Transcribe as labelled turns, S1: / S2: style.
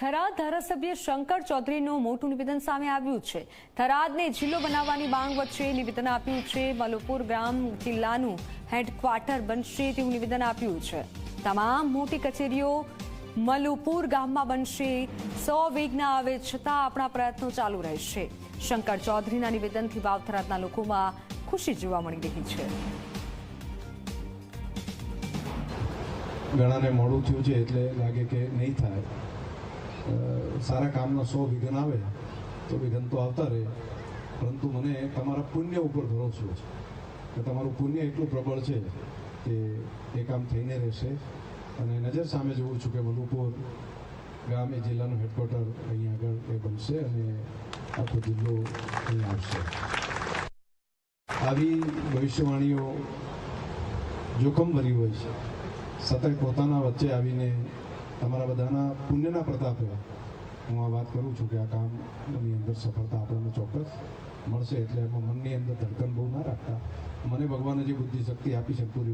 S1: થરાદ ધારાસભ્ય શંકર ચૌધરીનું મોટું નિવેદન સામે આવ્યું છે। થરાદને જિલ્લો બનાવવાની માંગ વચ્ચે નિવેદન આપ્યું છે। મલુપુર ગામ જિલ્લાનું હેડક્વાર્ટર બનશે તેવું નિવેદન આપ્યું છે। તમામ મોટી કચેરીઓ મલુપુર ગામમાં બનશે। 100 વિઘ્ન આવે છતાં આપણા પ્રયત્નો ચાલુ રહેશે। શંકર ચૌધરીના નિવેદનથી વાવ થરાદના લોકોમાં ખુશી જોવા મળી રહી છે।
S2: ઘણાને મોડું થયું છે એટલે લાગે કે નહીં થાય। સારા કામનો 100 વિઘન આવે તો વિઘન તો આવતા રહે, પરંતુ મને તમારા પુણ્ય ઉપર ભરોસો છે કે તમારું પુણ્ય એટલું પ્રબળ છે કે એ કામ થઈને રહેશે। અને નજર સામે જોઉં છું કે મલુપુર ગામ એ જિલ્લાનું હેડક્વાર્ટર અહીંયા આગળ એ બનશે અને આખો જિલ્લો અહીં આવશે। આવી ભવિષ્યવાણીઓ જોખમભરી હોય છે, છતાંય પોતાના વચ્ચે આવીને તમારા બધાના પુણ્યના પ્રતાપે હું આ વાત કરું છું કે આ કામની અંદર સફળતા આપણને ચોક્કસ મળશે। એટલે એમાં મનની અંદર ધડકન બહુ ના રાખતા, મને ભગવાને જે બુદ્ધિ શક્તિ આપી છે પૂરી